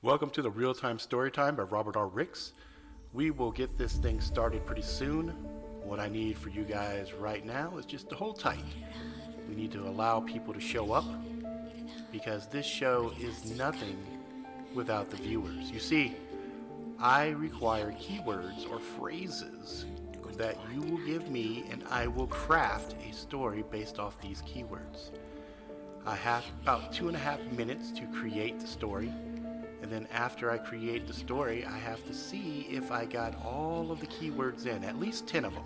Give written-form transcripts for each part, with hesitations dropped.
Welcome to the Real-Time Storytime by Robert R. Ricks. We will get this thing started pretty soon. What I need for you guys right now is just to hold tight. We need to allow people to show up because this show is nothing without the viewers. You see, I require keywords or phrases that you will give me, and I will craft a story based off these keywords. I have about 2.5 minutes to create the story. And then after I create the story, I have to see if I got all of the keywords in, at least 10 of them.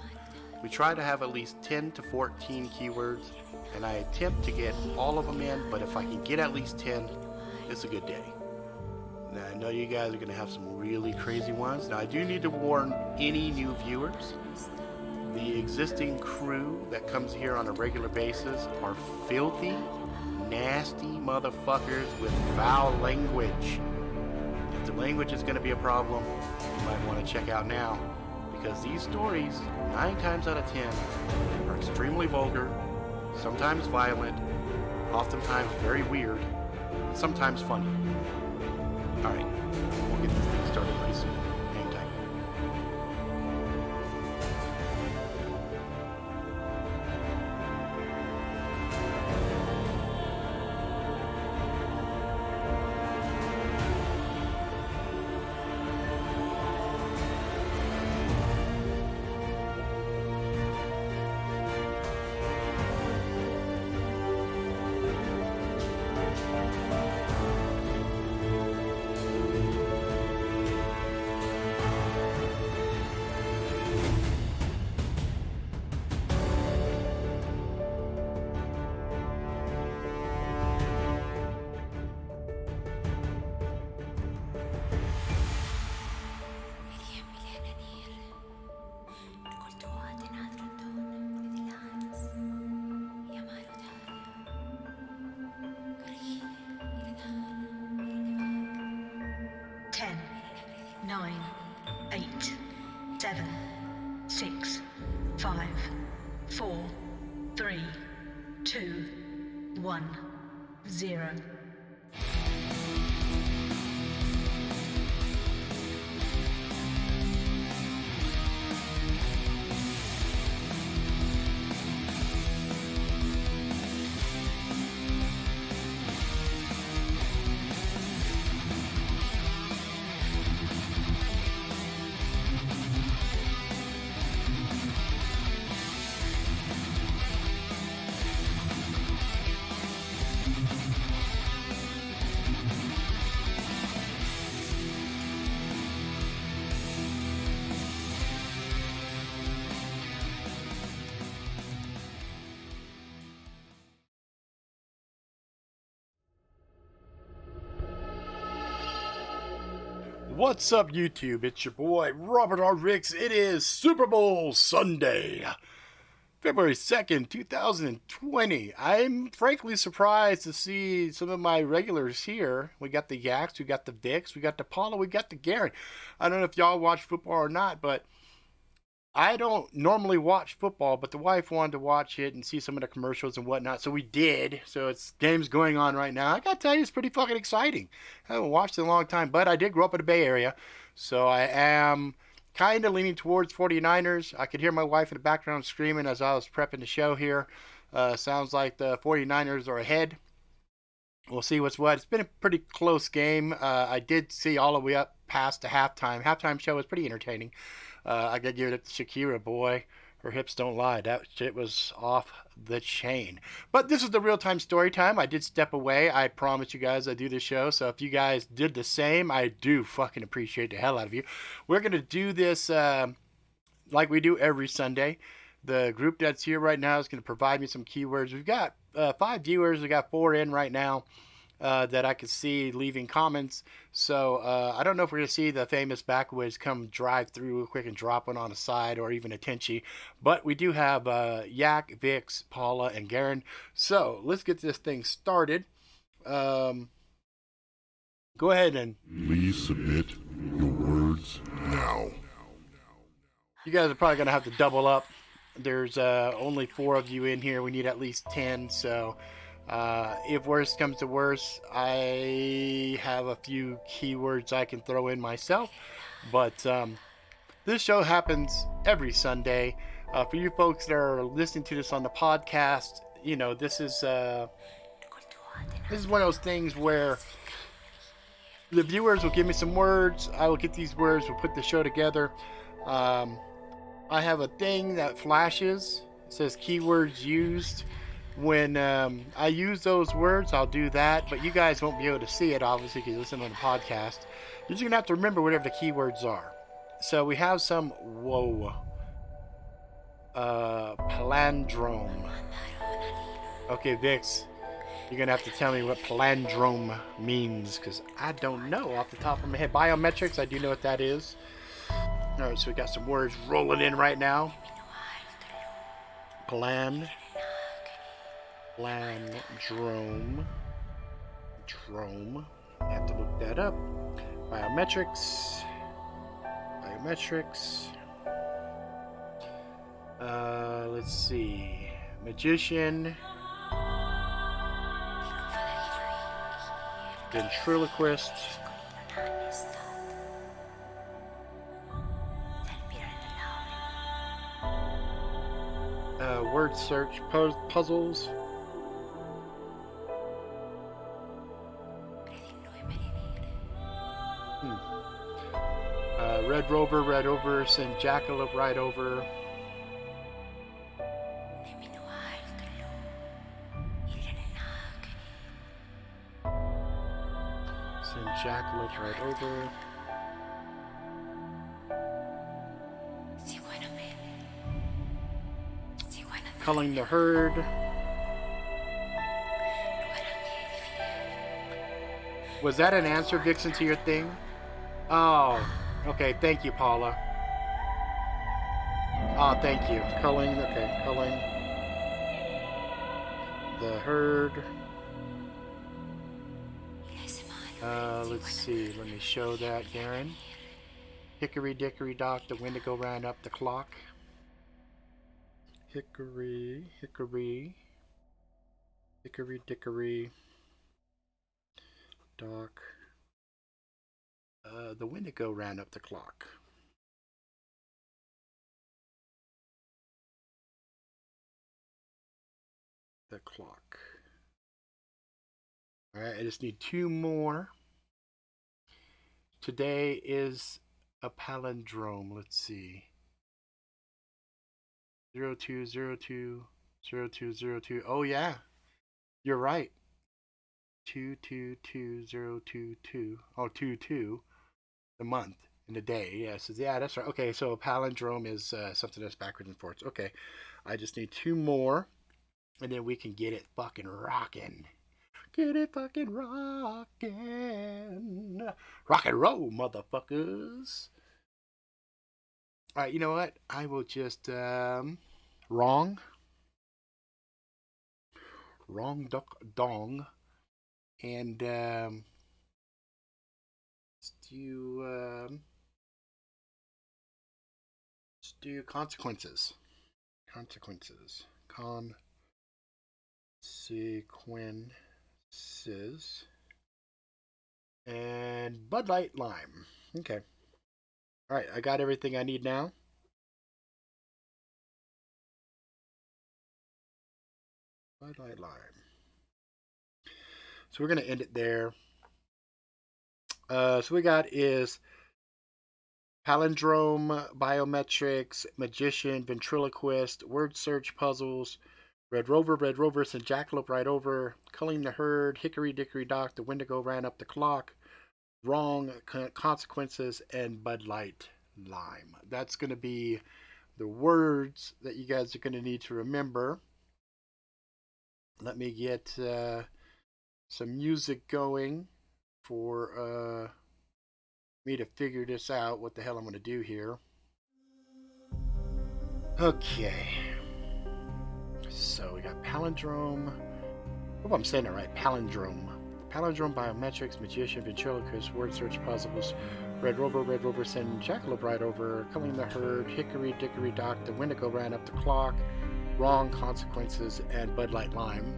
We try to have at least 10 to 14 keywords, and I attempt to get all of them in, but if I can get at least 10, it's a good day. Now, I know you guys are going to have some really crazy ones. Now, I do need to warn any new viewers. The existing crew that comes here on a regular basis are filthy, nasty motherfuckers with foul language. If the language is going to be a problem, you might want to check out now, because these stories, 9 times out of 10, are extremely vulgar, sometimes violent, oftentimes very weird, and sometimes funny. Alright, we'll get this thing started pretty soon. Hang tight. Ten, 9, 8, 7, 6, 5, 4, 3, 2, 1, 0. What's up, YouTube? It's your boy, Robert R. Ricks. It is Super Bowl Sunday, February 2nd, 2020. I'm frankly surprised to see some of my regulars here. We got the Yaks, we got the Vicks, we got the Paula, we got the Garen. I don't know if y'all watch football or not, but I don't normally watch football, but the wife wanted to watch it and see some of the commercials and whatnot, so we did. So it's games going on right now. I gotta tell you, it's pretty fucking exciting. I haven't watched it in a long time, but I did grow up in the Bay Area, so I am kind of leaning towards 49ers. I could hear my wife in the background screaming as I was prepping the show here. Sounds like the 49ers are ahead. We'll see what's what. It's been a pretty close game. I did see all the way up past the halftime. Halftime show was pretty entertaining. I gotta give it to Shakira, boy. Her hips don't lie. That shit was off the chain. But this is the real-time story time. I did step away. I promise you guys I do this show. So if you guys did the same, I do fucking appreciate the hell out of you. We're going to do this like we do every Sunday. The group that's here right now is going to provide me some keywords. We've got 5 viewers. We got 4 in right now. That I could see leaving comments. So I don't know if we're going to see the famous backwoods come drive through real quick and drop one on the side, or even a Tenchi. But we do have Yak, Vix, Paula, and Garen. So let's get this thing started. Go ahead and... Please submit your words now. You guys are probably going to have to double up. There's only 4 of you in here. We need at least 10. So If worst comes to worst, I have a few keywords I can throw in myself. But this show happens every Sunday. For you folks that are listening to this on the podcast, you know, this is one of those things where the viewers will give me some words. I will get these words. We'll put the show together. I have a thing that flashes. It says keywords used. When I use those words, I'll do that. But you guys won't be able to see it, obviously, because you listen on the podcast. You're just going to have to remember whatever the keywords are. So we have some, palindrome. Okay, Vix, you're going to have to tell me what palindrome means, because I don't know off the top of my head. Biometrics, I do know what that is. Alright, so we got some words rolling in right now. Palindrome. I have to look that up. Biometrics. Let's see. Magician. Ventriloquist. Word search puzzles. Red Rover, send Jackalope right over. Send Jackalope right over. Culling the herd. Was that an answer, Vixen, to your thing? Oh, okay. Thank you, Paula. Oh, thank you. Culling. Okay, culling the herd. Let's see. Let me show that, Garen. Hickory dickory dock, the wendigo ran up the clock. Hickory dickory dock. The wendigo ran up the clock. The clock. Alright, I just need two more. Today is a palindrome. Let's see. 02020202. Oh yeah, you're right. 222022. Oh, 22. The month and the day. Yes, yeah, that's right. Okay, so a palindrome is something that's backwards and forwards. Okay, I just need two more, and then we can get it fucking rocking. Get it fucking rocking. Rock and roll, motherfuckers. All right, you know what? I will just wrong duck dong, and let's do consequences. Consequences. And Bud Light Lime. Okay. Alright, I got everything I need now. Bud Light Lime. So we're going to end it there. So we got is palindrome, biometrics, magician, ventriloquist, word search puzzles, Red Rover, sent Jackalope right over, culling the herd, Hickory dickory dock, the wendigo ran up the clock, wrong, consequences, and Bud Light Lime. That's going to be the words that you guys are going to need to remember. Let me get some music going for me to figure this out, what the hell I'm going to do here. Okay. So we got palindrome. I hope I'm saying it right. Palindrome. Palindrome, biometrics, magician, ventriloquist, word search puzzles, Red Rover, send Jackalope right over, culling the herd, Hickory dickory dock, the wendigo ran up the clock, wrong, consequences, and Bud Light Lime.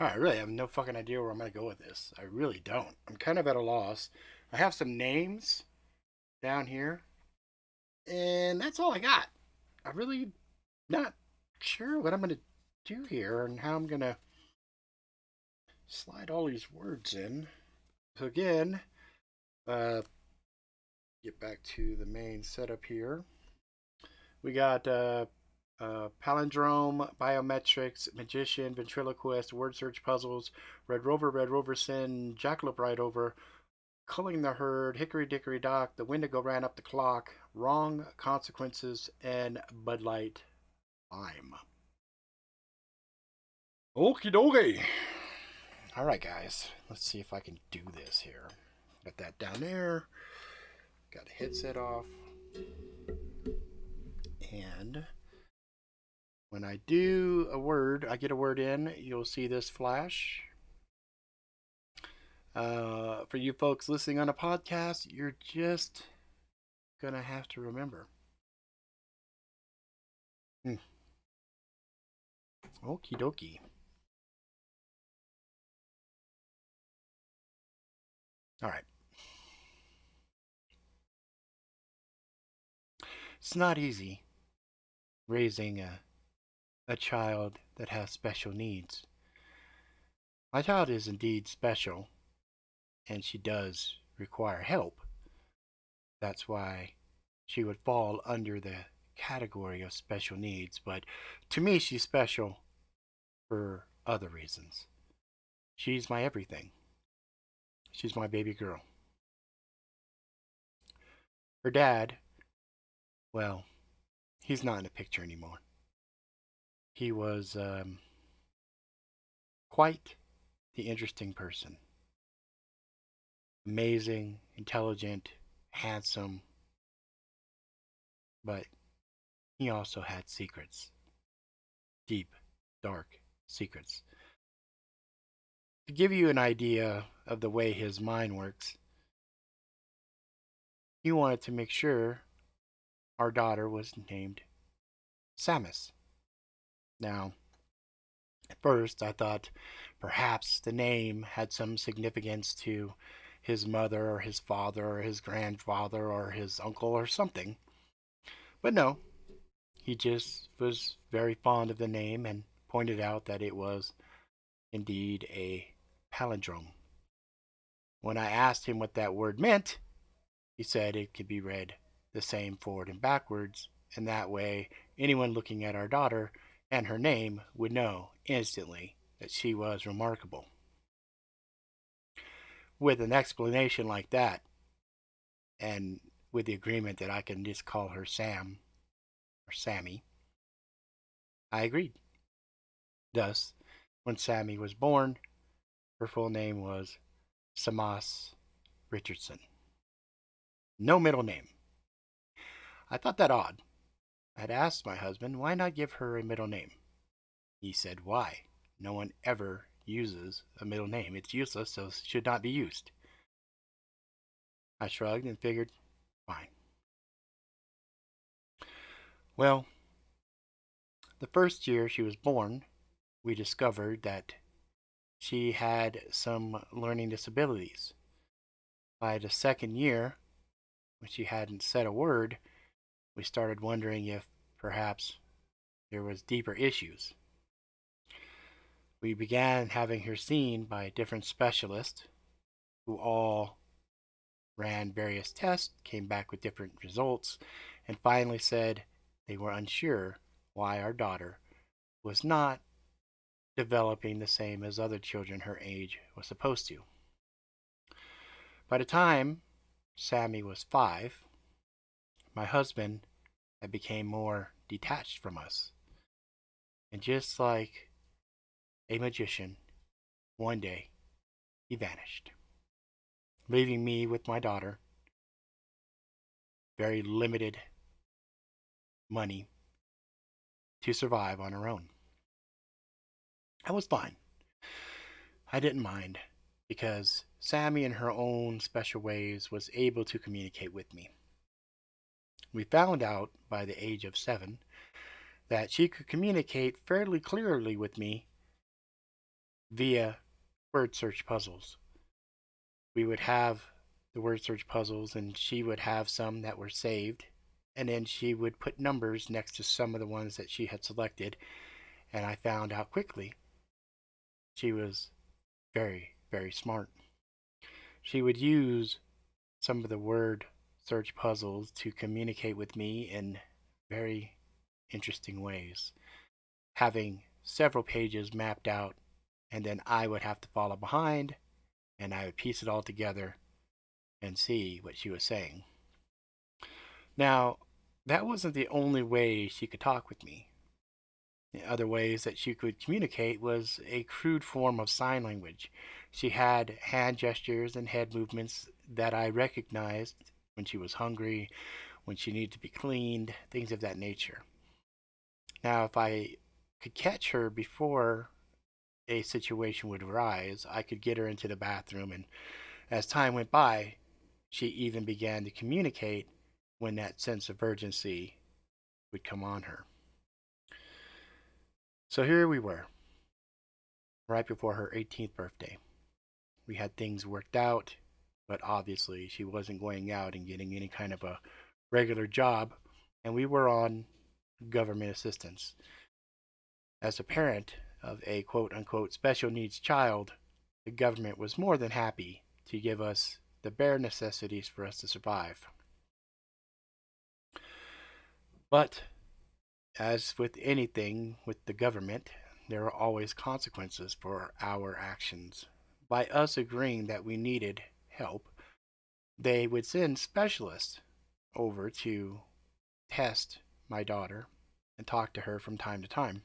I really have no fucking idea where I'm going to go with this. I really don't. I'm kind of at a loss. I have some names down here, and that's all I got. I really not sure what I'm going to do here and how I'm going to slide all these words in. So again, get back to the main setup here. We got Palindrome, Biometrics, Magician, Ventriloquist, Word Search Puzzles, Red Rover Sin, Jackalope Ride Over, Culling the Herd, Hickory Dickory Dock, The Wendigo Ran Up the Clock, Wrong Consequences, and Bud Light Lime. Okie dokie. Alright, guys. Let's see if I can do this here. Got that down there. Got the headset off. And when I do a word, I get a word in, you'll see this flash. For you folks listening on a podcast, you're just gonna have to remember. Okie dokie. Alright. It's not easy raising a child that has special needs. My child is indeed special, and she does require help. That's why she would fall under the category of special needs, but to me, she's special for other reasons. She's my everything. She's my baby girl. Her dad, well, he's not in the picture anymore. He was quite the interesting person. Amazing, intelligent, handsome, but he also had secrets. Deep, dark secrets. To give you an idea of the way his mind works, he wanted to make sure our daughter was named Samus. Now, at first I thought perhaps the name had some significance to his mother or his father or his grandfather or his uncle or something. But no, he just was very fond of the name and pointed out that it was indeed a palindrome. When I asked him what that word meant, he said it could be read the same forward and backwards, and that way anyone looking at our daughter and her name would know instantly that she was remarkable. With an explanation like that, and with the agreement that I can just call her Sam or Sammy, I agreed. Thus, when Sammy was born, her full name was Samas Richardson. No middle name. I thought that odd. I had asked my husband why not give her a middle name. He said, why? No one ever uses a middle name. It's useless, so it should not be used. I shrugged and figured, fine. Well, the first year she was born, we discovered that she had some learning disabilities. By the second year, when she hadn't said a word, we started wondering if perhaps there was deeper issues. We began having her seen by different specialists who all ran various tests, came back with different results, and finally said they were unsure why our daughter was not developing the same as other children her age was supposed to. By the time Sammy was 5, my husband had become more detached from us. And just like a magician, one day he vanished, leaving me with my daughter, very limited money to survive on her own. I was fine. I didn't mind because Sammy, in her own special ways, was able to communicate with me. We found out by the age of 7 that she could communicate fairly clearly with me via word search puzzles. We would have the word search puzzles, and she would have some that were saved, and then she would put numbers next to some of the ones that she had selected, and I found out quickly she was very, very smart. She would use some of the word search puzzles to communicate with me in very interesting ways, having several pages mapped out, and then I would have to follow behind and I would piece it all together and see what she was saying. Now, that wasn't the only way she could talk with me. The other ways that she could communicate was a crude form of sign language. She had hand gestures and head movements that I recognized when she was hungry, when she needed to be cleaned, things of that nature. Now, if I could catch her before a situation would arise, I could get her into the bathroom, and as time went by, she even began to communicate when that sense of urgency would come on her. So here we were, right before her 18th birthday. We had things worked out, but obviously she wasn't going out and getting any kind of a regular job, and we were on government assistance. As a parent of a quote unquote special needs child, the government was more than happy to give us the bare necessities for us to survive. But as with anything with the government, there are always consequences for our actions. By us agreeing that we needed help, they would send specialists over to test my daughter and talk to her from time to time.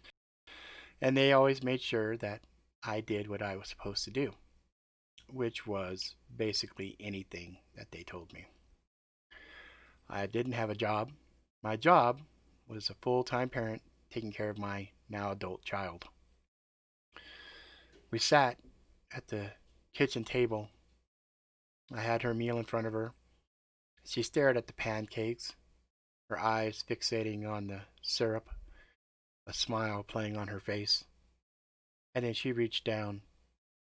And they always made sure that I did what I was supposed to do, which was basically anything that they told me. I didn't have a job. My job was a full-time parent taking care of my now adult child. We sat at the kitchen table. I had her meal in front of her. She stared at the pancakes, her eyes fixating on the syrup, a smile playing on her face. And then she reached down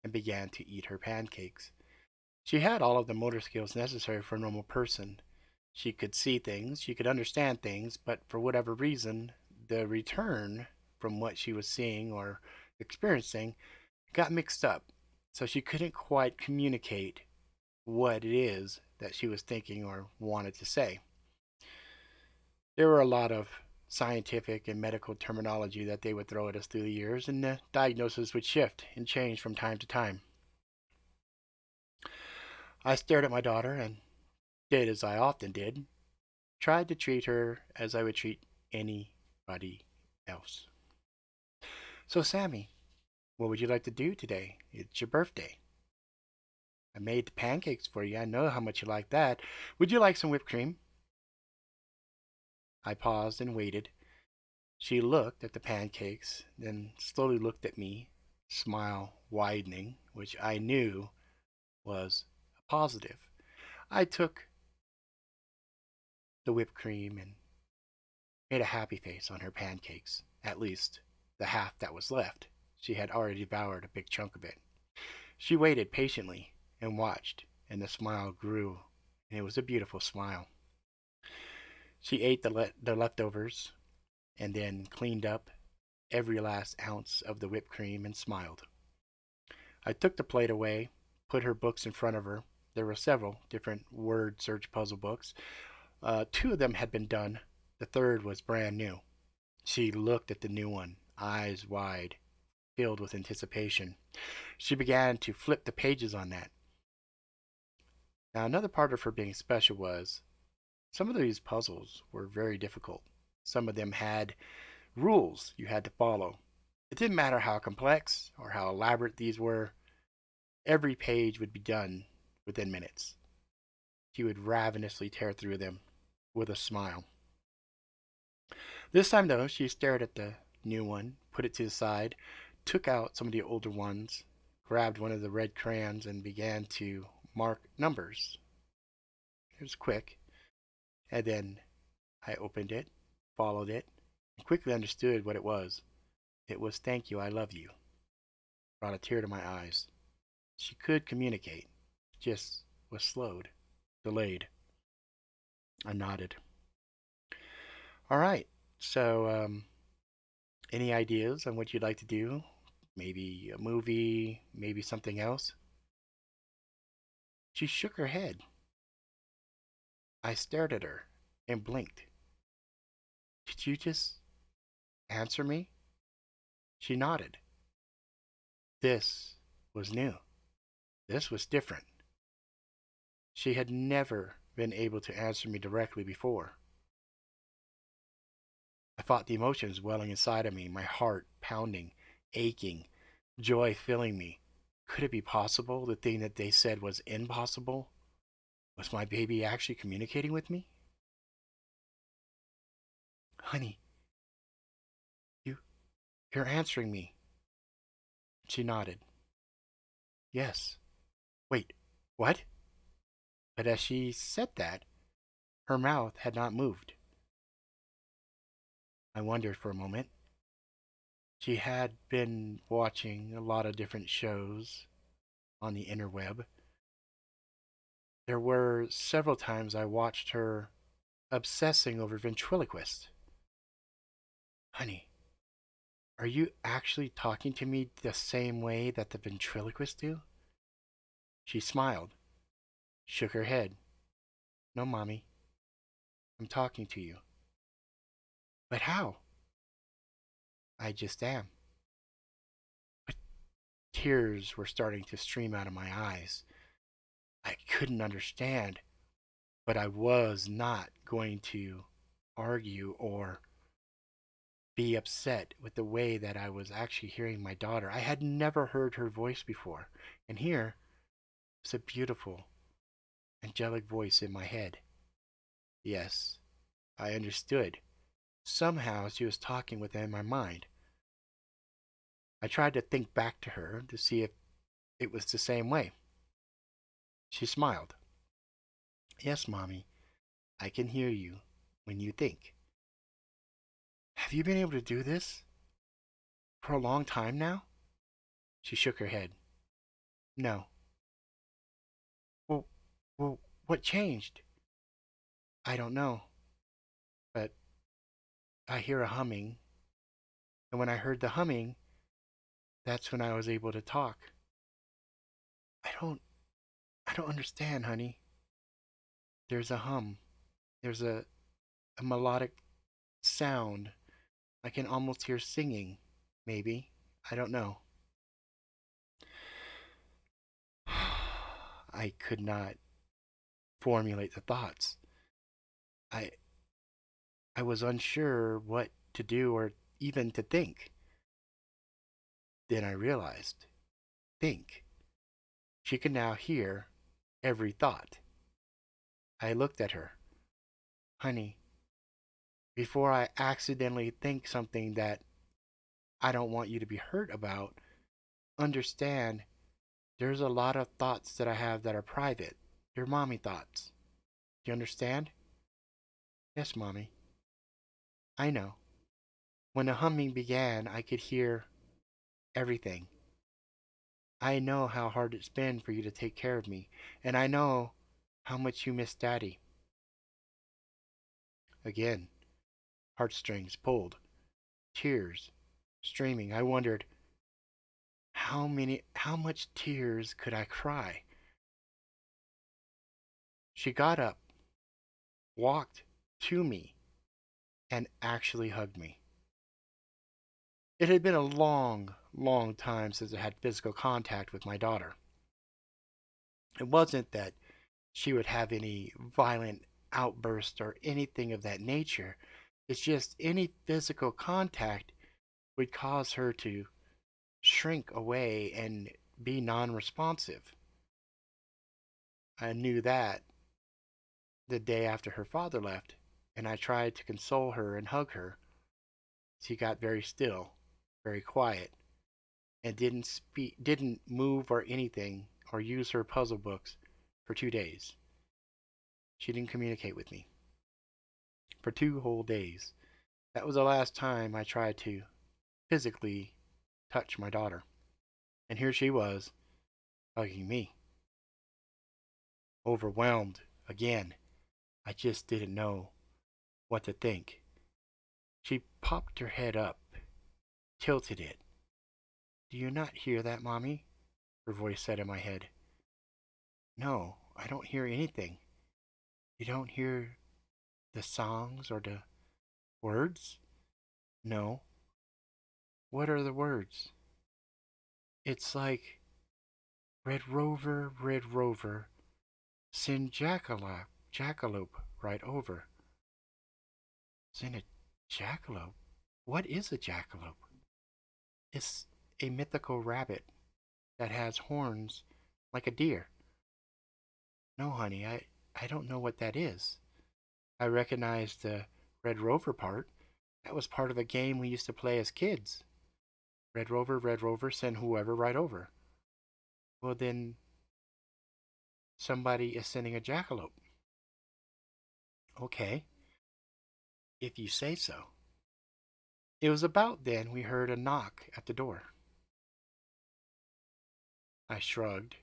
and began to eat her pancakes. She had all of the motor skills necessary for a normal person. She could see things, she could understand things, but for whatever reason, the return from what she was seeing or experiencing got mixed up. So she couldn't quite communicate what it is that she was thinking or wanted to say. There were a lot of scientific and medical terminology that they would throw at us through the years, and the diagnosis would shift and change from time to time. I stared at my daughter and did as I often did, tried to treat her as I would treat anybody else. So, Sammy, what would you like to do today? It's your birthday. I made the pancakes for you. I know how much you like that. Would you like some whipped cream? I paused and waited. She looked at the pancakes, then slowly looked at me, smile widening, which I knew was a positive. I took the whipped cream and made a happy face on her pancakes, at least the half that was left. She had already devoured a big chunk of it. She waited patiently and watched, and the smile grew, and it was a beautiful smile. She ate the leftovers and then cleaned up every last ounce of the whipped cream and smiled. I took the plate away, put her books in front of her. There were several different word search puzzle books. Two of them had been done. The third was brand new. She looked at the new one, eyes wide, filled with anticipation. She began to flip the pages on that. Now, another part of her being special was some of these puzzles were very difficult. Some of them had rules you had to follow. It didn't matter how complex or how elaborate these were, every page would be done within minutes. She would ravenously tear through them with a smile. This time, though, she stared at the new one, put it to the side, took out some of the older ones, grabbed one of the red crayons, and began to mark numbers. It was quick. And then I opened it, followed it, and quickly understood what it was. It was "Thank you, I love you." brought a tear to my eyes. She could communicate, just was slowed, delayed. I nodded. All right. So, any ideas on what you'd like to do? Maybe a movie, maybe something else? She shook her head. I stared at her and blinked. Did you just answer me? She nodded. This was new. This was different. She had never been able to answer me directly before. I fought the emotions welling inside of me, my heart pounding, aching, joy filling me. Could it be possible the thing that they said was impossible? Was my baby actually communicating with me? Honey, you, you're answering me. She nodded. Yes. Wait, what? But as she said that, her mouth had not moved. I wondered for a moment. She had been watching a lot of different shows on the interweb. There were several times I watched her obsessing over Ventriloquist. Honey, are you actually talking to me the same way that the Ventriloquists do? She smiled, shook her head. No, Mommy, I'm talking to you. But how? I just am. But tears were starting to stream out of my eyes. I couldn't understand, but I was not going to argue or be upset with the way that I was actually hearing my daughter. I had never heard her voice before, and here was a beautiful, angelic voice in my head. Yes, I understood. Somehow she was talking within my mind. I tried to think back to her to see if it was the same way. She smiled. Yes, Mommy, I can hear you when you think. Have you been able to do this for a long time now? She shook her head. No. Well, well, what changed? I don't know, but I hear a humming, and when I heard the humming, that's when I was able to talk. I don't I don't understand, honey. There's a hum. There's a melodic sound. I can almost hear singing, maybe. I don't know. I could not formulate the thoughts. I I was unsure what to do or even to think. Then I realized, think. She could now hear every thought. I looked at her. Honey, before I accidentally think something that I don't want you to be hurt about, understand there's a lot of thoughts that I have that are private. They're mommy thoughts. Do you understand? Yes, Mommy. I know. When the humming began, I could hear everything. I know how hard it's been for you to take care of me, and I know how much you miss Daddy. Again, heartstrings pulled, tears streaming. I wondered, how much tears could I cry? She got up, walked to me, and actually hugged me. It had been a long, long time since I had physical contact with my daughter. It wasn't that she would have any violent outburst or anything of that nature. It's just any physical contact would cause her to shrink away and be non responsive. I knew that the day after her father left, and I tried to console her and hug her. She got very still, very quiet, and didn't move or anything or use her puzzle books for 2 days. She didn't communicate with me for 2 whole days. That was the last time I tried to physically touch my daughter. And here she was, hugging me. Overwhelmed again. I just didn't know what to think. She popped her head up, tilted it. Do you not hear that, Mommy? Her voice said in my head. No, I don't hear anything. You don't hear the songs or the words? No. What are the words? It's like, Red Rover, send Jackalope right over. Send a jackalope? What is a jackalope? It's a mythical rabbit that has horns like a deer. No, honey, I don't know what that is. I recognize the Red Rover part. That was part of a game we used to play as kids. Red Rover, send whoever right over. Well, then somebody is sending a jackalope. Okay, if you say so. It was about then we heard a knock at the door. I shrugged,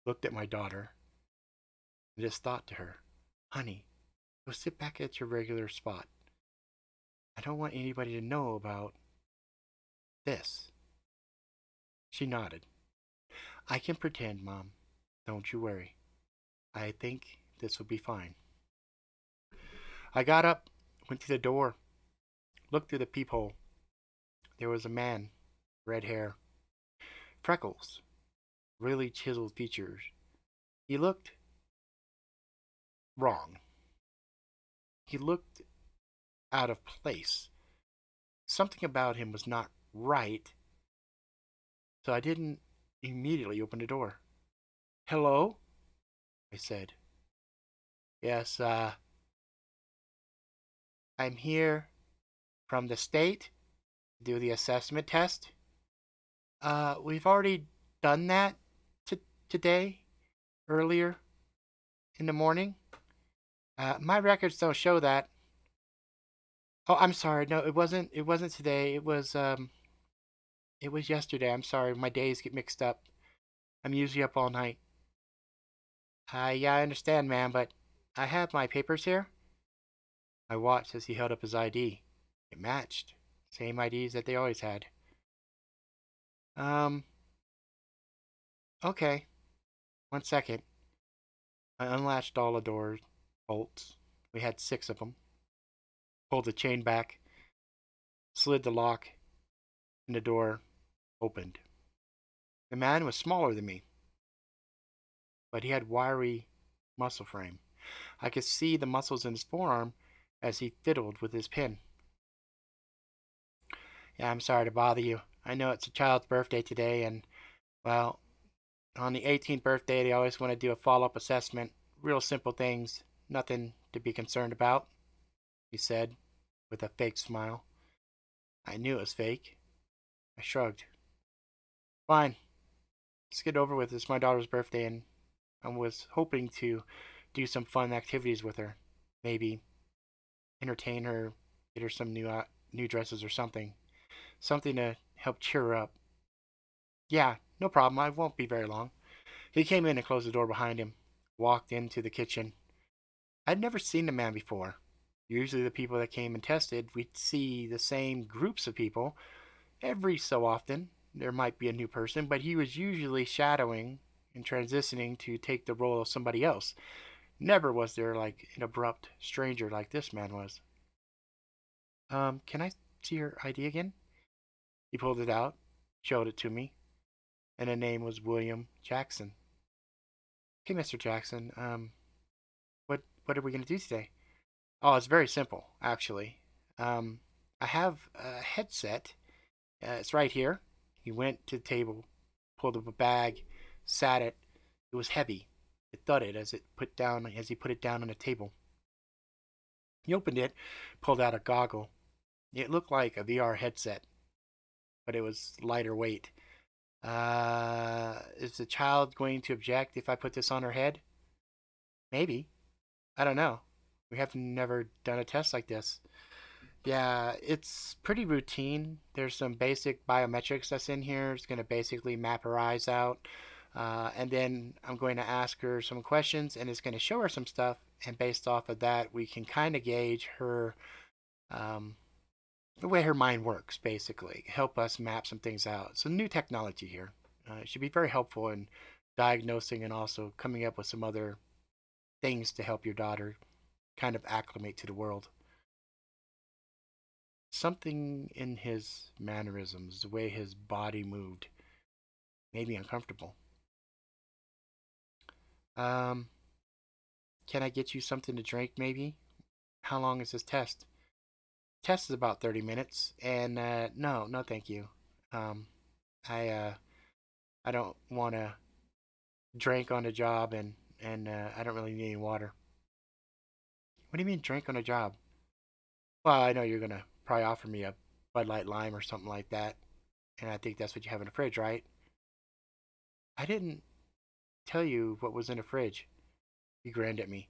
looked at my daughter, and just thought to her, Honey, go sit back at your regular spot. I don't want anybody to know about this. She nodded. I can pretend, Mom. Don't you worry. I think this will be fine. I got up, went to the door, looked through the peephole. There was a man, red hair, freckles, really chiseled features. He looked wrong. He looked out of place. Something about him was not right, so I didn't immediately open the door. Hello? I said. Yes, I'm here from the state to do the assessment test. We've already done that today, earlier in the morning. My records don't show that. Oh, I'm sorry. No, it wasn't. It wasn't today. It was yesterday. I'm sorry. My days get mixed up. I'm usually up all night. Yeah, I understand, ma'am, but I have my papers here. I watched as he held up his ID. It matched. Same IDs that they always had. Um, okay. 1 second. I unlatched all the doors, bolts. We had 6 of them. Pulled the chain back, slid the lock, and the door opened. The man was smaller than me, but he had wiry muscle frame. I could see the muscles in his forearm as he fiddled with his pen. Yeah, I'm sorry to bother you. I know it's a child's birthday today, and, well, on the 18th birthday, they always want to do a follow-up assessment. Real simple things, nothing to be concerned about, he said, with a fake smile. I knew it was fake. I shrugged. Fine. Let's get over with. It's my daughter's birthday, and I was hoping to do some fun activities with her. Maybe entertain her, get her some new dresses or something. Something to help cheer her up. Yeah, no problem. I won't be very long. He came in and closed the door behind him, walked into the kitchen. I'd never seen the man before. Usually the people that came and tested, we'd see the same groups of people. Every so often, there might be a new person, but he was usually shadowing and transitioning to take the role of somebody else. Never was there like an abrupt stranger like this man was. Can I see your ID again? He pulled it out, showed it to me, and the name was William Jackson. Okay, Mr. Jackson, what are we going to do today? Oh, it's very simple, actually. I have a headset. It's right here. He went to the table, pulled up a bag, sat it. It was heavy. It thudded as he put it down on the table. He opened it, pulled out a goggle. It looked like a VR headset, but it was lighter weight. Is the child going to object if I put this on her head? Maybe. I don't know. We have never done a test like this. Yeah, it's pretty routine. There's some basic biometrics that's in here. It's going to basically map her eyes out. And then I'm going to ask her some questions and it's going to show her some stuff. And based off of that, we can kind of gauge her, um, the way her mind works, basically. Help us map some things out. It's a new technology here. It should be very helpful in diagnosing and also coming up with some other things to help your daughter kind of acclimate to the world. Something in his mannerisms, the way his body moved, made me uncomfortable. Um, can I get you something to drink, maybe? How long is this test? Test is about 30 minutes, and no, no, thank you. Um, I I don't want to drink on the job, and I don't really need any water. What do you mean drink on the job? Well, I know you're gonna probably offer me a Bud Light Lime or something like that, and I think that's what you have in the fridge, right? I didn't tell you what was in the fridge. You grinned at me.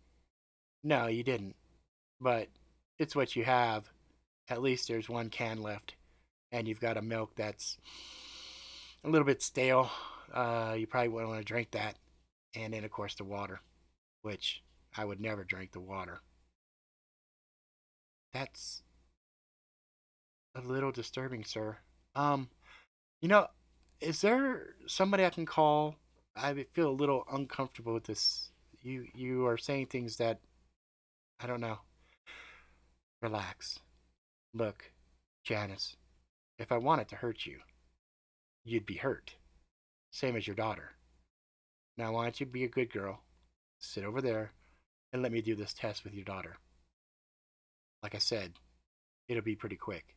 No, you didn't. But it's what you have. At least there's one can left, and you've got a milk that's a little bit stale. You probably wouldn't want to drink that. And then, of course, the water, which I would never drink the water. That's a little disturbing, sir. Um, you know, is there somebody I can call? I feel a little uncomfortable with this. You are saying things that I don't know. Relax. Look, Janice, if I wanted to hurt you, you'd be hurt. Same as your daughter. Now, why don't you be a good girl? Sit over there and let me do this test with your daughter. Like I said, it'll be pretty quick.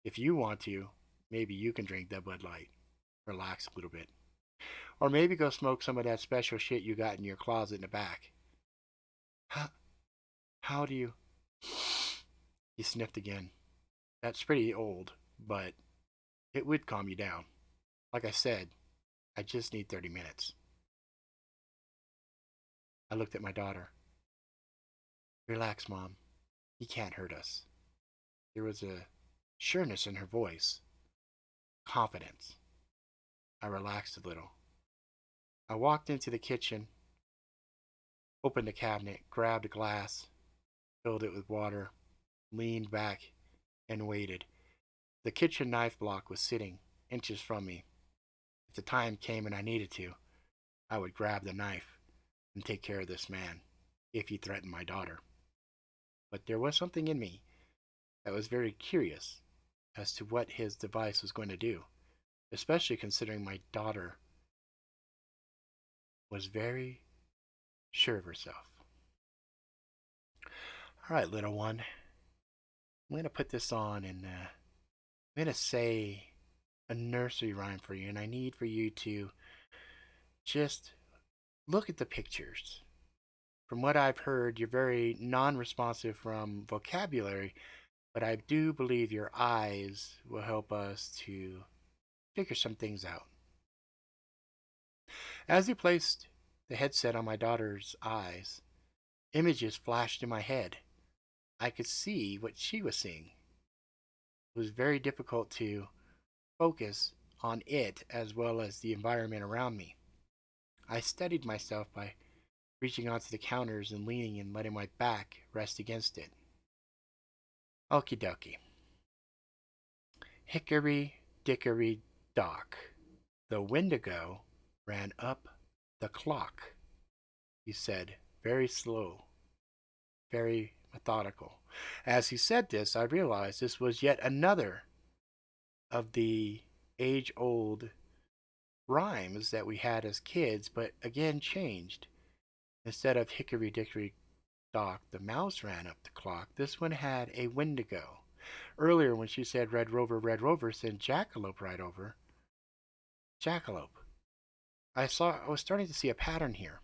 If you want to, maybe you can drink that Bud Light. Relax a little bit. Or maybe go smoke some of that special shit you got in your closet in the back. How, how do you. He sniffed again. That's pretty old, but it would calm you down. Like I said, I just need 30 minutes. I looked at my daughter. Relax, Mom. He can't hurt us. There was a sureness in her voice, confidence. I relaxed a little. I walked into the kitchen, opened the cabinet, grabbed a glass, filled it with water, leaned back, and waited. The kitchen knife block was sitting inches from me. If the time came and I needed to, I would grab the knife and take care of this man if he threatened my daughter. But there was something in me that was very curious as to what his device was going to do, especially considering my daughter was very sure of herself. All right, little one, I'm going to put this on and I'm going to say a nursery rhyme for you, and I need for you to just look at the pictures. From what I've heard, you're very non responsive from vocabulary, but I do believe your eyes will help us to figure some things out. As he placed the headset on my daughter's eyes, images flashed in my head. I could see what she was seeing. It was very difficult to focus on it as well as the environment around me. I steadied myself by reaching onto the counters and leaning and letting my back rest against it. Okie dokie. Hickory, dickory, dock. The wendigo ran up the clock, he said, very slow, very methodical. As he said this, I realized this was yet another of the age old rhymes that we had as kids, but again changed. Instead of hickory dickory dock, the mouse ran up the clock, this one had a wendigo. Earlier, when she said red rover, sent jackalope right over. Jackalope. I was starting to see a pattern here,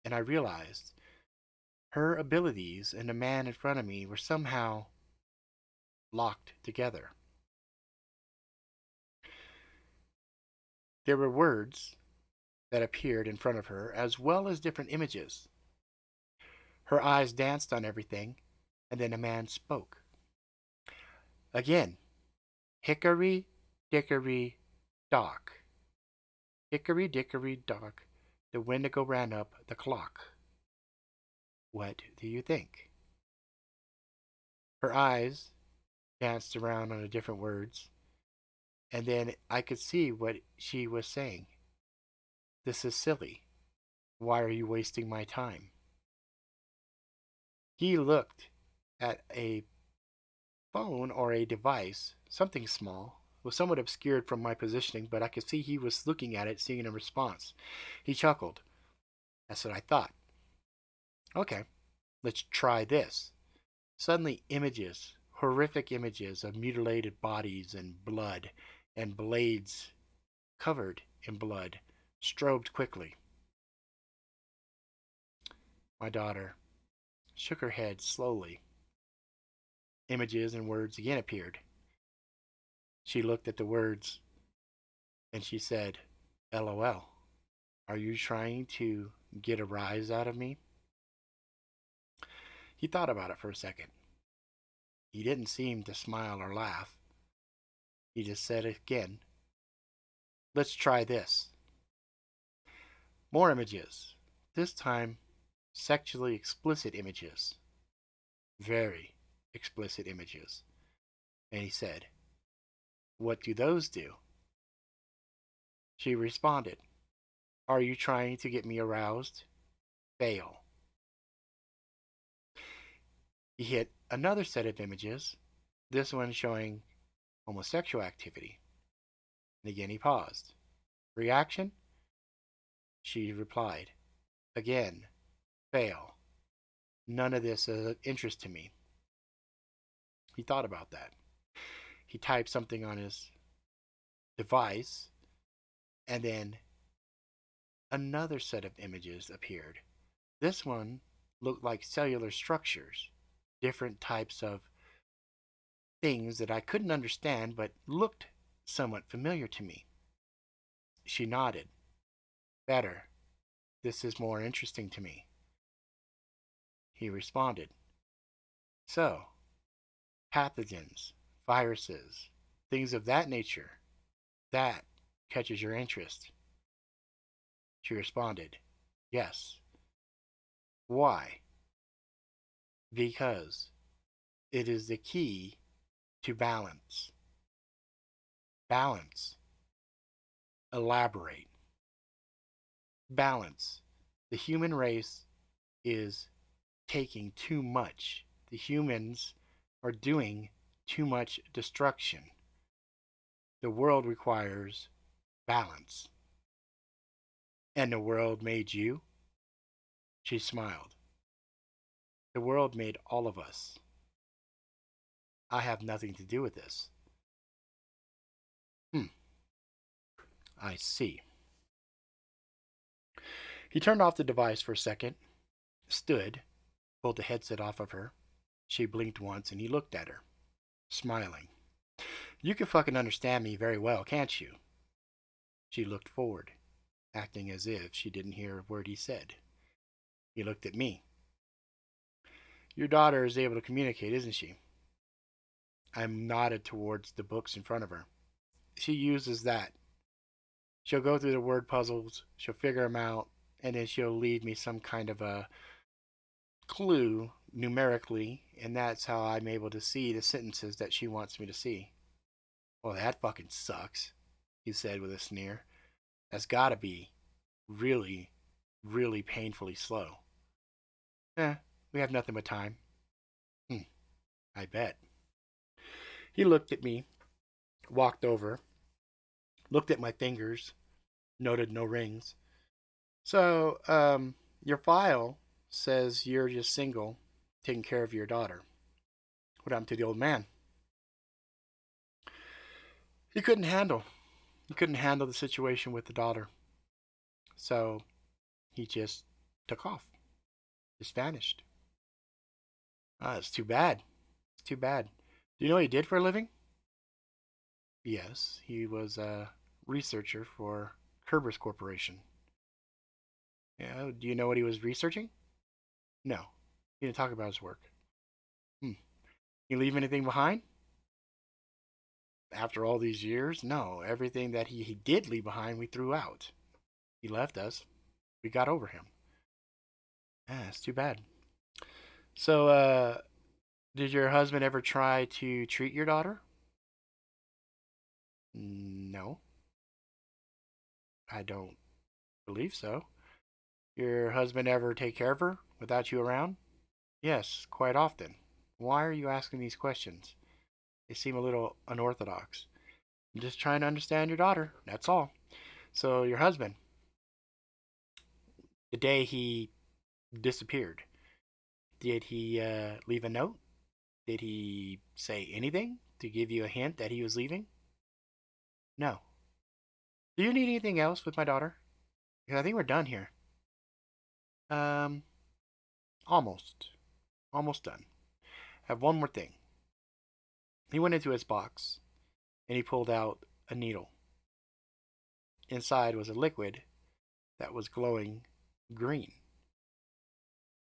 and I realized her abilities and the man in front of me were somehow locked together. There were words that appeared in front of her, as well as different images. Her eyes danced on everything, And then a man spoke. Again, Hickory, dickory, dock. Hickory, dickory, dock. The wendigo ran up the clock. What do you think? Her eyes danced around on the different words, and then I could see what she was saying. This is silly. Why are you wasting my time? He looked at a phone or a device, something small. It was somewhat obscured from my positioning, but I could see he was looking at it, seeing a response. He chuckled. That's what I thought. Okay, let's try this. Suddenly, images, horrific images of mutilated bodies and blood, and blades covered in blood, strobed quickly. My daughter shook her head slowly. Images and words again appeared. She looked at the words and she said, LOL. Are you trying to get a rise out of me? He thought about it for a second. He didn't seem to smile or laugh. He just said again, let's try this. More images. This time, sexually explicit images. Very explicit images. And he said, what do those do? She responded, are you trying to get me aroused? Fail. He hit another set of images, this one showing homosexual activity. And again he paused. Reaction? She replied, again, fail. None of this is of interest to me. He thought about that. He typed something on his device, and then another set of images appeared. This one looked like cellular structures, different types of things that I couldn't understand but looked somewhat familiar to me. She nodded. Better. This is more interesting to me. He responded. So, pathogens, viruses, things of that nature, that catches your interest. She responded, yes. Why? Because it is the key to balance. Balance. Elaborate. Balance. The human race is taking too much. The humans are doing too much destruction. The world requires balance. And the world made you? She smiled. The world made all of us. I have nothing to do with this. I see. He turned off the device for a second, stood, pulled the headset off of her. She blinked once and he looked at her, smiling. You can fucking understand me very well, can't you? She looked forward, acting as if she didn't hear a word he said. He looked at me. Your daughter is able to communicate, isn't she? I nodded towards the books in front of her. She uses that. She'll go through the word puzzles, she'll figure them out, and then she'll leave me some kind of a clue numerically, and that's how I'm able to see the sentences that she wants me to see. Well, that fucking sucks, he said with a sneer. That's gotta be really, really painfully slow. We have nothing but time. I bet. He looked at me, walked over, looked at my fingers, noted no rings. So, your file says you're just single, taking care of your daughter. What happened to the old man? He couldn't handle the situation with the daughter. So, he just took off. Just vanished. It's too bad. It's too bad. Do you know what he did for a living? Yes, he was a researcher for Kerber's Corporation. Yeah, do you know what he was researching? No, he didn't talk about his work. You leave anything behind? After all these years? No. Everything that he did leave behind, we threw out. He left us. We got over him. Yeah, it's too bad. So, did your husband ever try to treat your daughter? No, I don't believe so. Your husband ever take care of her without you around? Yes, quite often. Why are you asking these questions? They seem a little unorthodox. I'm just trying to understand your daughter, that's all. So, your husband, the day he disappeared, did he leave a note? Did he say anything to give you a hint that he was leaving? No. Do you need anything else with my daughter? Because I think we're done here. Um, almost. Almost done. I have one more thing. He went into his box and he pulled out a needle. Inside was a liquid that was glowing green.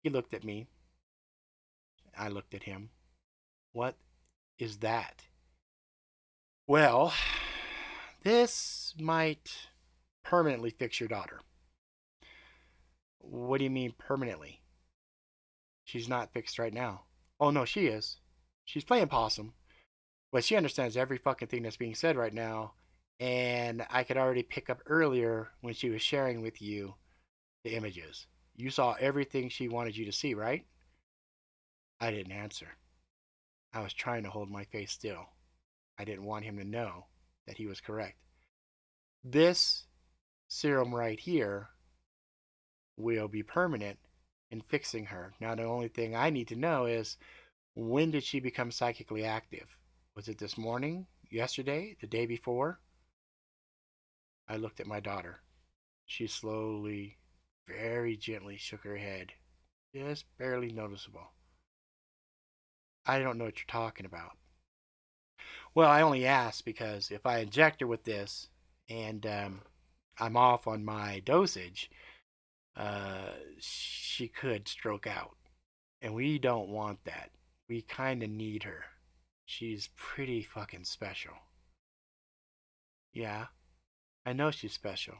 He looked at me. I looked at him. What is that? Well, this might permanently fix your daughter. What do you mean permanently? She's not fixed right now. Oh no, she is. She's playing possum, but she understands every fucking thing that's being said right now. And I could already pick up earlier when she was sharing with you the images. You saw everything she wanted you to see, right? I didn't answer. I was trying to hold my face still. I didn't want him to know that he was correct. This serum right here will be permanent in fixing her. Now, the only thing I need to know is, when did she become psychically active? Was it this morning, yesterday, the day before? I looked at my daughter. She slowly, very gently shook her head, just barely noticeable. I don't know what you're talking about. Well, I only asked because if I inject her with this and I'm off on my dosage, she could stroke out. And we don't want that. We kind of need her. She's pretty fucking special. Yeah, I know she's special.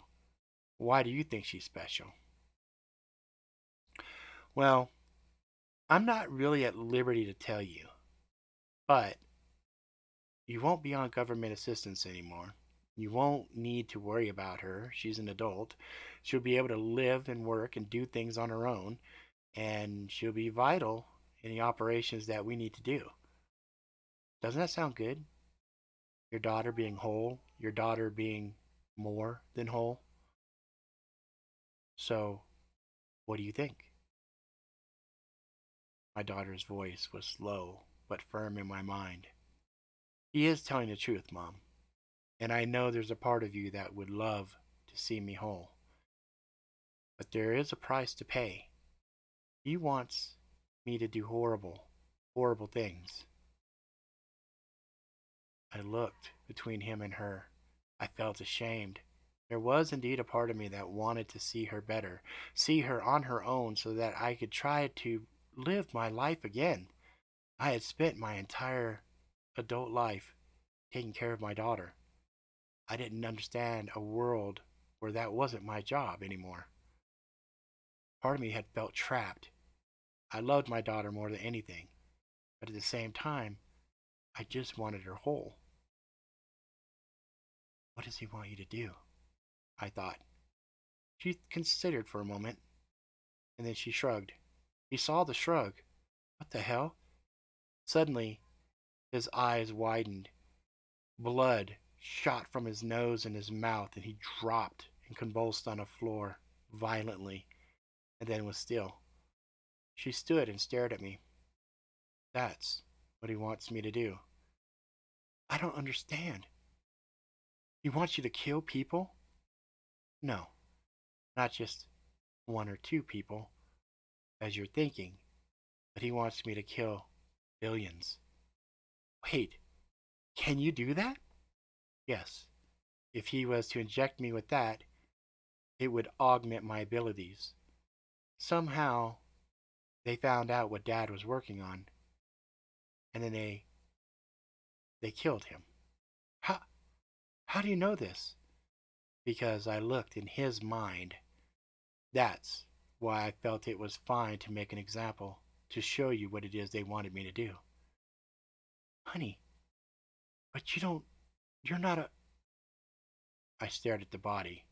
Why do you think she's special? Well, I'm not really at liberty to tell you, but you won't be on government assistance anymore. You won't need to worry about her. She's an adult. She'll be able to live and work and do things on her own, and she'll be vital in the operations that we need to do. Doesn't that sound good? Your daughter being whole, your daughter being more than whole. So, what do you think? My daughter's voice was low but firm in my mind. He is telling the truth, Mom. And I know there's a part of you that would love to see me whole. But there is a price to pay. He wants me to do horrible, horrible things. I looked between him and her. I felt ashamed. There was indeed a part of me that wanted to see her better, see her on her own so that I could try to live my life again. I had spent my entire adult life taking care of my daughter. I didn't understand a world where that wasn't my job anymore. Part of me had felt trapped. I loved my daughter more than anything, but at the same time, I just wanted her whole. What does he want you to do? I thought. She considered for a moment, and then she shrugged. He saw the shrug. What the hell? Suddenly, his eyes widened. Blood shot from his nose and his mouth, and he dropped and convulsed on the floor violently, and then was still. She stood and stared at me. That's what he wants me to do. I don't understand. He wants you to kill people? No, not just one or two people, as you're thinking, but he wants me to kill billions. Wait, can you do that? Yes. If he was to inject me with that, it would augment my abilities. Somehow, they found out what Dad was working on, and then they killed him. How how do you know this? Because I looked in his mind. That's why I felt it was fine to make an example to show you what it is they wanted me to do. Honey, but you're not a. I stared at the body.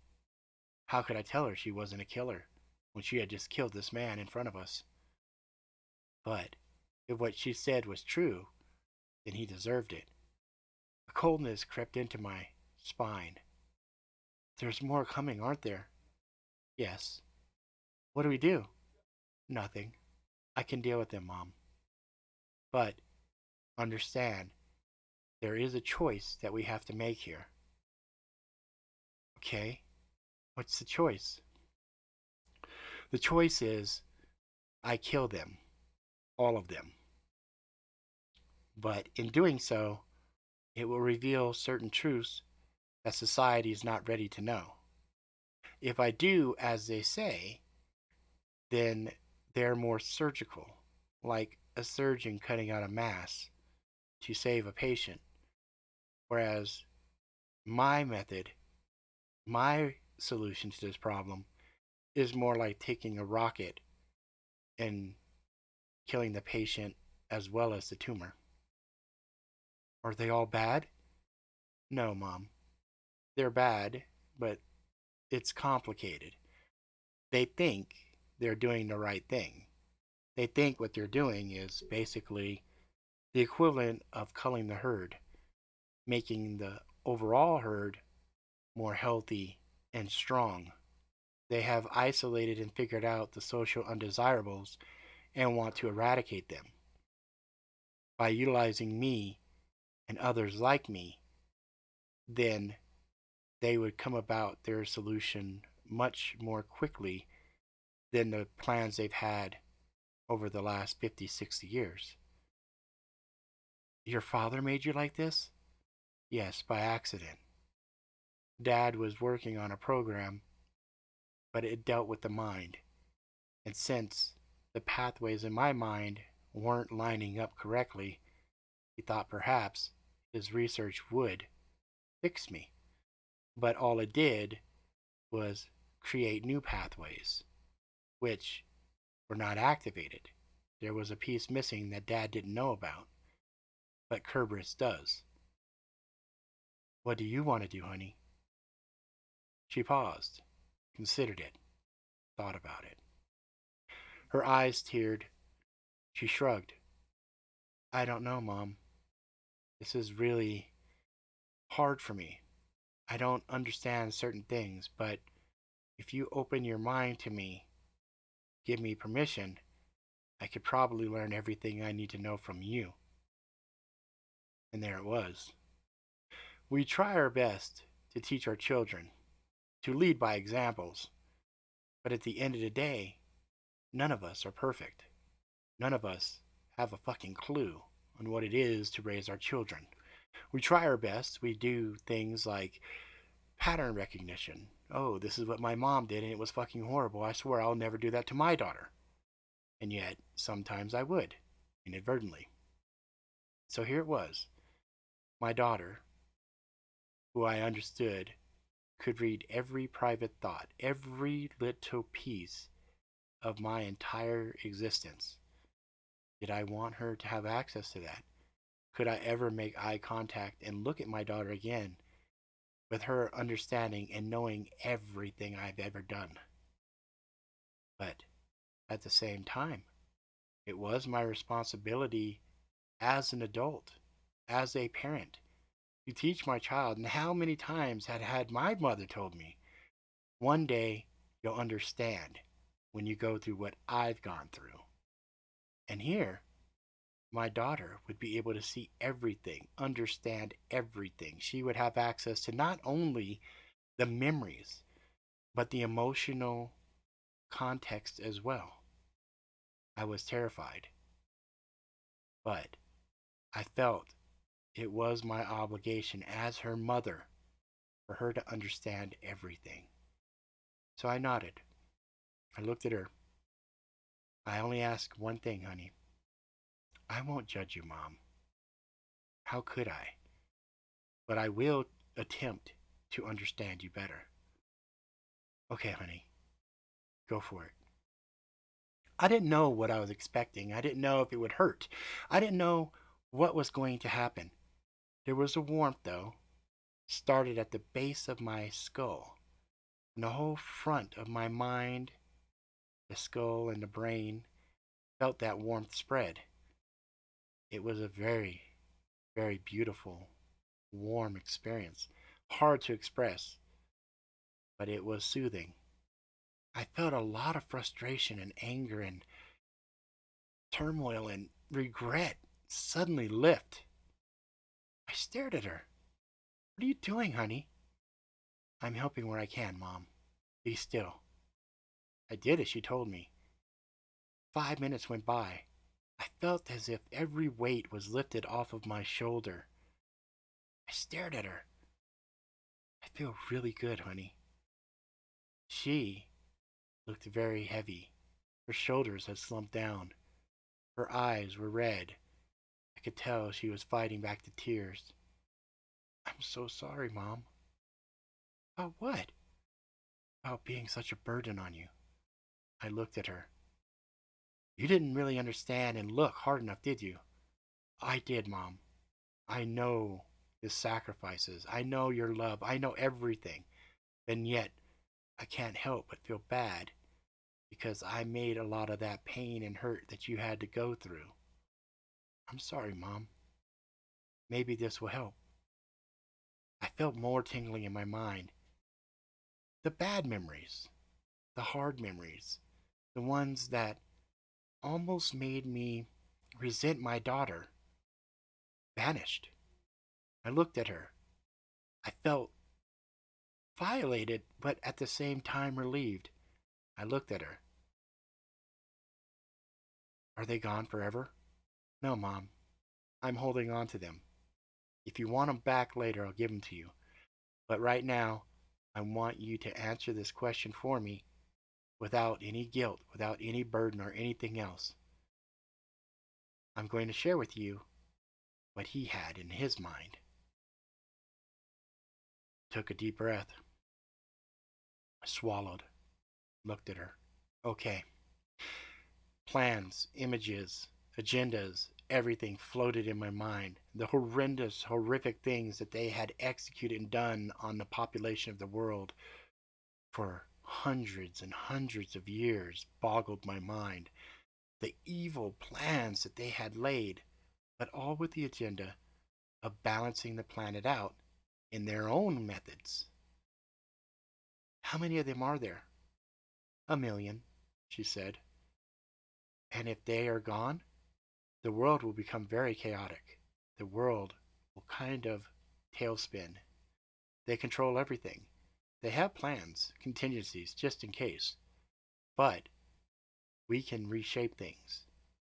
How could I tell her she wasn't a killer when she had just killed this man in front of us? But if what she said was true, then he deserved it. A coldness crept into my spine. There's more coming, aren't there? Yes. What do we do? Nothing. I can deal with them, Mom. But understand, there is a choice that we have to make here. Okay? What's the choice? The choice is I kill them. All of them. But in doing so, it will reveal certain truths that society is not ready to know. If I do as they say, then they're more surgical, like a surgeon cutting out a mass to save a patient. Whereas my method, my solution to this problem is more like taking a rocket and killing the patient as well as the tumor. Are they all bad? No, Mom. They're bad, but it's complicated. They think they're doing the right thing. They think what they're doing is basically the equivalent of culling the herd, making the overall herd more healthy and strong. They have isolated and figured out the social undesirables and want to eradicate them. By utilizing me and others like me, then they would come about their solution much more quickly than the plans they've had over the last 50, 60 years. Your father made you like this? Yes, by accident. Dad was working on a program, but it dealt with the mind. And since the pathways in my mind weren't lining up correctly, he thought perhaps his research would fix me. But all it did was create new pathways, which were not activated. There was a piece missing that Dad didn't know about, but Kerberos does. What do you want to do, honey? She paused, considered it, thought about it. Her eyes teared. She shrugged. I don't know, Mom. This is really hard for me. I don't understand certain things, but if you open your mind to me, give me permission, I could probably learn everything I need to know from you. And there it was. We try our best to teach our children, to lead by examples, but at the end of the day, none of us are perfect. None of us have a fucking clue on what it is to raise our children. We try our best. We do things like pattern recognition. Oh, this is what my mom did and it was fucking horrible. I swear I'll never do that to my daughter. And yet, sometimes I would, inadvertently. So here it was. My daughter, who I understood could read every private thought, every little piece of my entire existence. Did I want her to have access to that? Could I ever make eye contact and look at my daughter again with her understanding and knowing everything I've ever done? But at the same time, it was my responsibility as an adult, as a parent, to teach my child. And how many times had my mother told me, one day you'll understand when you go through what I've gone through. And here, my daughter would be able to see everything, understand everything. She would have access to not only the memories, but the emotional context as well. I was terrified, but I felt it was my obligation as her mother for her to understand everything. So I nodded. I looked at her. I only ask one thing, honey. I won't judge you, Mom. How could I? But I will attempt to understand you better. Okay, honey, go for it. I didn't know what I was expecting. I didn't know if it would hurt. I didn't know what was going to happen. There was a warmth, though. Started at the base of my skull. And the whole front of my mind, the skull and the brain, felt that warmth spread. It was a very, very beautiful, warm experience. Hard to express, but it was soothing. I felt a lot of frustration and anger and turmoil and regret suddenly lift. I stared at her. What are you doing, honey? I'm helping where I can, Mom. Be still. I did as she told me. 5 minutes went by. I felt as if every weight was lifted off of my shoulder. I stared at her. I feel really good, honey. She looked very heavy. Her shoulders had slumped down. Her eyes were red. I could tell she was fighting back the tears. I'm so sorry, Mom. About what? About being such a burden on you. I looked at her. You didn't really understand and look hard enough, did you? I did, Mom. I know the sacrifices. I know your love. I know everything. And yet, I can't help but feel bad because I made a lot of that pain and hurt that you had to go through. I'm sorry, Mom. Maybe this will help. I felt more tingling in my mind. The bad memories, the hard memories, the ones that almost made me resent my daughter, vanished. I looked at her. I felt violated, but at the same time relieved. I looked at her. Are they gone forever? No, Mom. I'm holding on to them. If you want them back later, I'll give them to you. But right now, I want you to answer this question for me without any guilt, without any burden or anything else. I'm going to share with you what he had in his mind. Took a deep breath. I swallowed. Looked at her. Okay. Plans, images, agendas, everything floated in my mind. The horrendous, horrific things that they had executed and done on the population of the world for hundreds and hundreds of years boggled my mind. The evil plans that they had laid, but all with the agenda of balancing the planet out in their own methods. How many of them are there? 1,000,000, she said. And if they are gone, the world will become very chaotic. The world will kind of tailspin. They control everything. They have plans, contingencies, just in case. But we can reshape things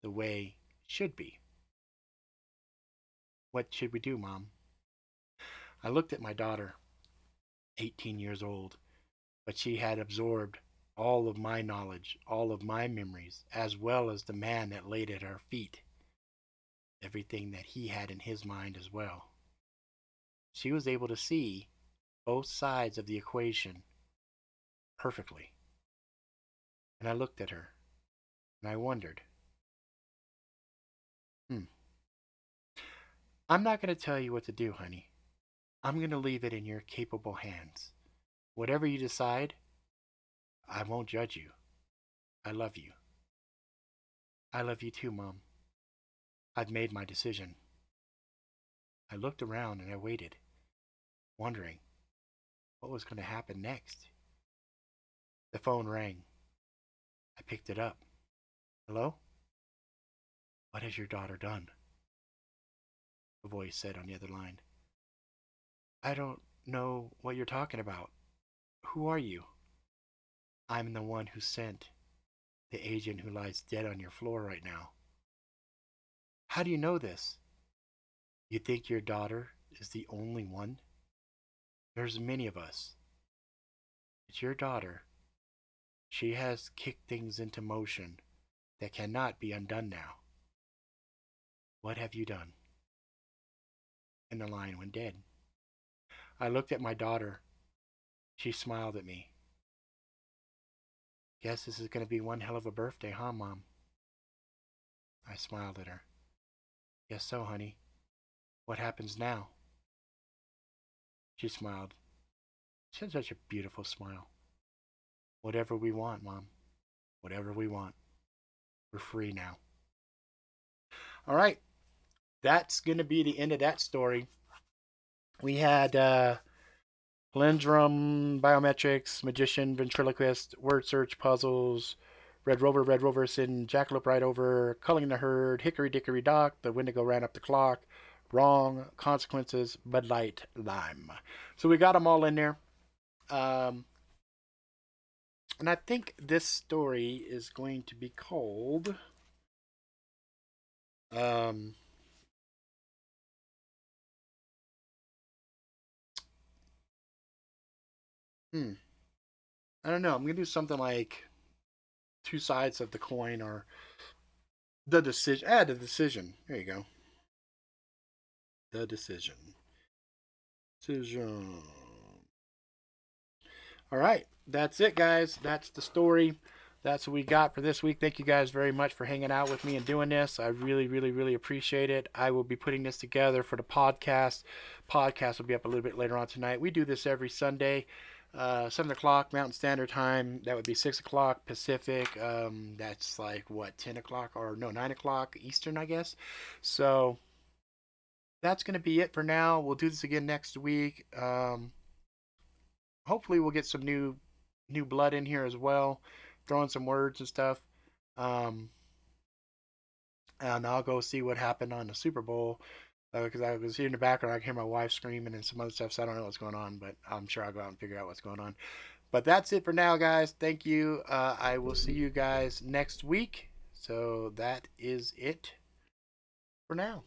the way it should be. What should we do, Mom? I looked at my daughter, 18 years old, but she had absorbed all of my knowledge, all of my memories, as well as the man that laid at our feet, everything that he had in his mind as well. She was able to see both sides of the equation perfectly. And I looked at her, and I wondered, I'm not going to tell you what to do, honey. I'm going to leave it in your capable hands. Whatever you decide, I won't judge you. I love you. I love you too, Mom. I've made my decision. I looked around and I waited, wondering what was going to happen next. The phone rang. I picked it up. Hello? What has your daughter done? The voice said on the other line. I don't know what you're talking about. Who are you? I'm the one who sent the agent who lies dead on your floor right now. How do you know this? You think your daughter is the only one? There's many of us. It's your daughter. She has kicked things into motion that cannot be undone now. What have you done? and the lion went dead. I looked at my daughter. She smiled at me. Guess this is going to be one hell of a birthday, huh, Mom? I smiled at her. Guess so, honey. What happens now? She smiled. She had such a beautiful smile. Whatever we want, Mom. Whatever we want. We're free now. All right. That's going to be the end of that story. We had Palindrome, Biometrics, Magician, Ventriloquist, Word Search, Puzzles, Red Rover, Sin, Jackalope right over, Culling the Herd, Hickory, Dickory, Dock, The Wendigo ran up the clock, Wrong, Consequences, Bud Light, Lime. So we got them all in there. And I think this story is going to be called I don't know. I'm going to do something like Two Sides of the Coin or The Decision. The Decision. There you go. The Decision. Decision. All right. That's it, guys. That's the story. That's what we got for this week. Thank you guys very much for hanging out with me and doing this. I really, really, really appreciate it. I will be putting this together for the podcast. Podcast will be up a little bit later on tonight. We do this every Sunday, 7 o'clock Mountain Standard Time. That would be 6 o'clock Pacific. That's like, what, 10 o'clock? Or no, 9 o'clock Eastern, I guess. So that's going to be it for now. We'll do this again next week. Hopefully we'll get some new blood in here as well. Throwing some words and stuff. And I'll go see what happened on the Super Bowl. Because I was here in the background, I can hear my wife screaming and some other stuff, so I don't know what's going on, but I'm sure I'll go out and figure out what's going on. But that's it for now, guys. Thank you. I will see you guys next week. So that is it for now.